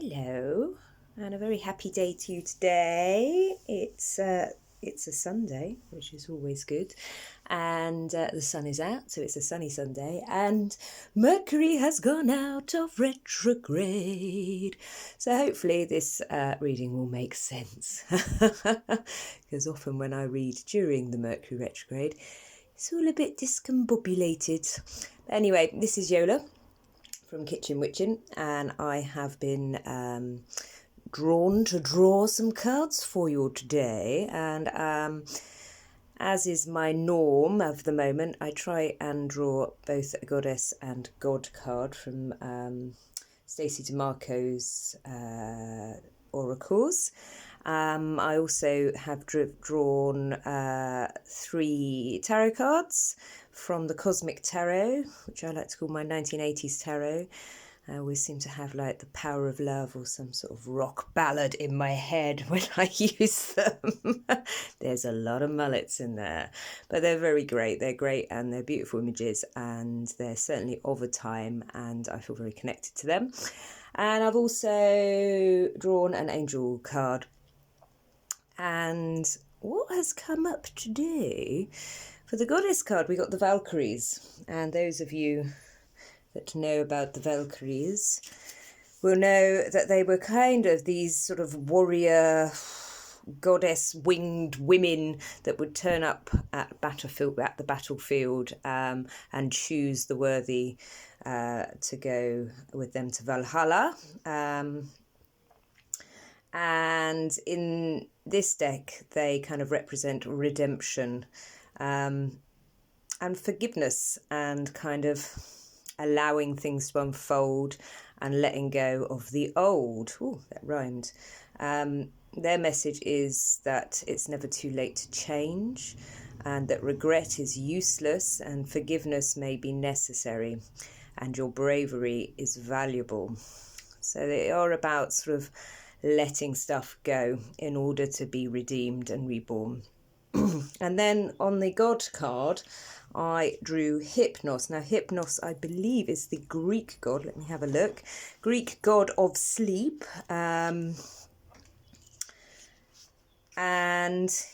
Hello, and a very happy day to you today. It's a Sunday, which is always good, and the sun is out, so it's a sunny Sunday, and Mercury has gone out of retrograde. So hopefully this reading will make sense, because often when I read during the Mercury retrograde, it's all a bit discombobulated. But anyway, this is Yola from Kitchen Witchin, and I have been drawn to draw some cards for you today, and as is my norm of the moment, I try and draw both a goddess and god card from Stacey DeMarco's oracles. I also have drawn 3 tarot cards from the Cosmic Tarot, which I like to call my 1980s tarot. I always seem to have like the power of love or some sort of rock ballad in my head when I use them. There's a lot of mullets in there, but they're very great. They're great and they're beautiful images, and they're certainly of a time, and I feel very connected to them. And I've also drawn an angel card. And what has come up today? For the goddess card, we got the Valkyries. And those of you that know about the Valkyries will know that they were kind of these sort of warrior goddess winged women that would turn up at the battlefield and choose the worthy to go with them to Valhalla. And in this deck, they kind of represent redemption and forgiveness, and kind of allowing things to unfold and letting go of the old. Ooh, that rhymed. Their message is that it's never too late to change, and that regret is useless and forgiveness may be necessary, and your bravery is valuable. So they are about sort of letting stuff go in order to be redeemed and reborn. And then on the God card, I drew Hypnos. Now, Hypnos, I believe, is the Greek god. Let me have a look. Greek god of sleep. And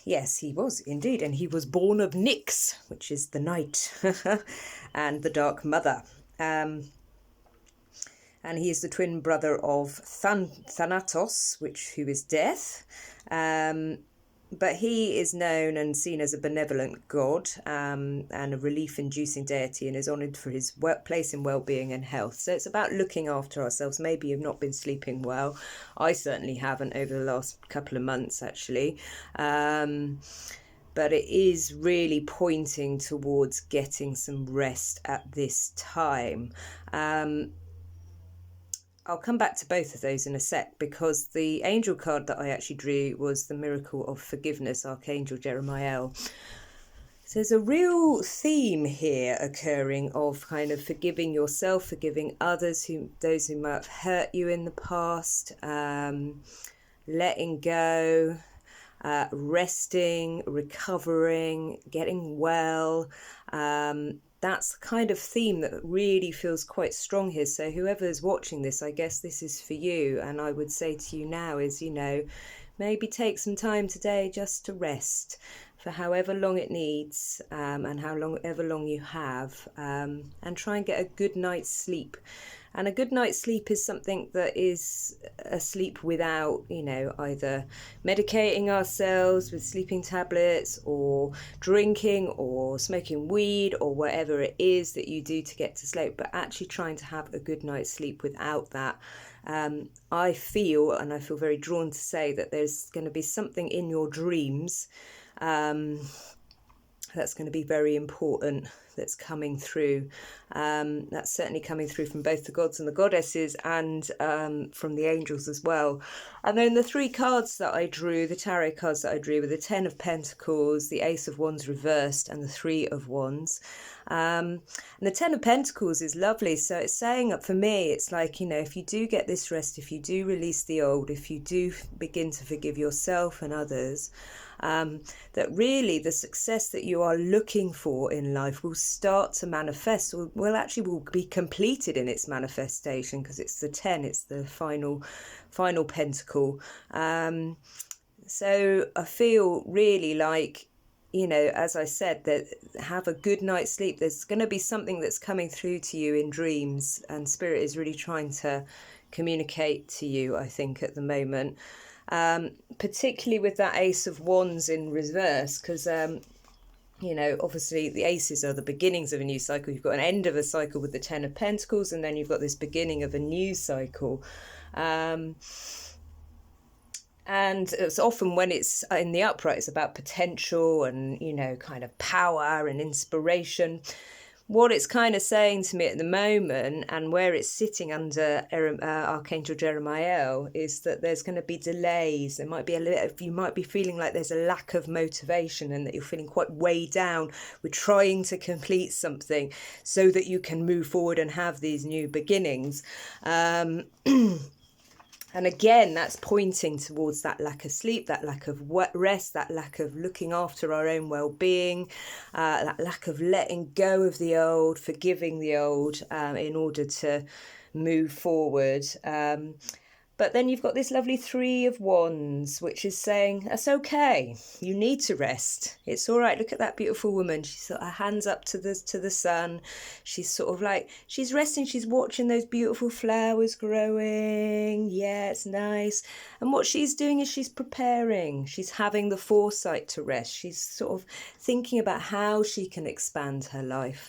yes, he was indeed. And he was born of Nyx, which is the night, and the dark mother. And he is the twin brother of Thanatos, who is death. But he is known and seen as a benevolent god and a relief-inducing deity, and is honoured for his place in well-being and health. So it's about looking after ourselves. Maybe you've not been sleeping well. I certainly haven't over the last couple of months, actually. But it is really pointing towards getting some rest at this time. I'll come back to both of those in a sec, because the angel card that I actually drew was the Miracle of Forgiveness, Archangel Jeremiah. So there's a real theme here occurring of kind of forgiving yourself, forgiving others, those who might have hurt you in the past, letting go, resting, recovering, getting well. That's the kind of theme that really feels quite strong here. So whoever's watching this, I guess this is for you. And I would say to you now is, maybe take some time today just to rest for however long it needs, and however long you have, and try and get a good night's sleep. And a good night's sleep is something that is a sleep without, either medicating ourselves with sleeping tablets, or drinking or smoking weed, or whatever it is that you do to get to sleep, but actually trying to have a good night's sleep without that. I feel very drawn to say that there's going to be something in your dreams that's going to be very important, that's coming through. That's certainly coming through from both the gods and the goddesses, and from the angels as well. And then the 3 cards that I drew, the tarot cards that I drew, were the 10 of Pentacles, the Ace of Wands reversed, and the 3 of Wands. And the 10 of Pentacles is lovely. So it's saying, for me, it's like, if you do get this rest, if you do release the old, if you do begin to forgive yourself and others, that really the success that you are looking for in life will start to manifest, or will be completed in its manifestation, because it's the 10, it's the final pentacle. So I feel really like, as I said, that have a good night's sleep. There's going to be something that's coming through to you in dreams, and Spirit is really trying to communicate to you, I think, at the moment. Particularly with that Ace of Wands in reverse, because obviously the aces are the beginnings of a new cycle. You've got an end of a cycle with the 10 of Pentacles, and then you've got this beginning of a new cycle. And it's often, when it's in the upright, it's about potential and, kind of power and inspiration. What it's kind of saying to me at the moment, and where it's sitting under Archangel Jeremiah, is that there's going to be delays. There might be you might be feeling like there's a lack of motivation, and that you're feeling quite weighed down with trying to complete something so that you can move forward and have these new beginnings. And again, that's pointing towards that lack of sleep, that lack of rest, that lack of looking after our own well-being, that lack of letting go of the old, forgiving the old, in order to move forward. But then you've got this lovely 3 of Wands, which is saying, that's okay. You need to rest. It's all right. Look at that beautiful woman. She's got her hands up to the sun. She's sort of like, she's resting. She's watching those beautiful flowers growing. Yeah, it's nice. And what she's doing is she's preparing. She's having the foresight to rest. She's sort of thinking about how she can expand her life.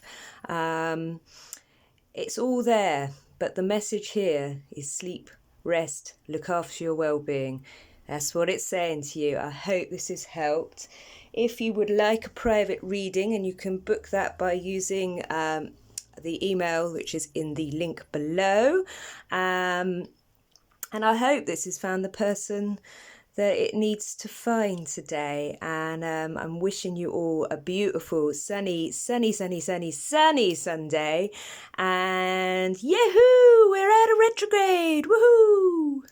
It's all there. But the message here is sleep, rest, look after your well-being. That's what it's saying to you. I hope this has helped. If you would like a private reading, and you can book that by using the email, which is in the link below. And I hope this has found the person that it needs to find today. And I'm wishing you all a beautiful sunny Sunday. And yahoo! We're out of retrograde! Woohoo!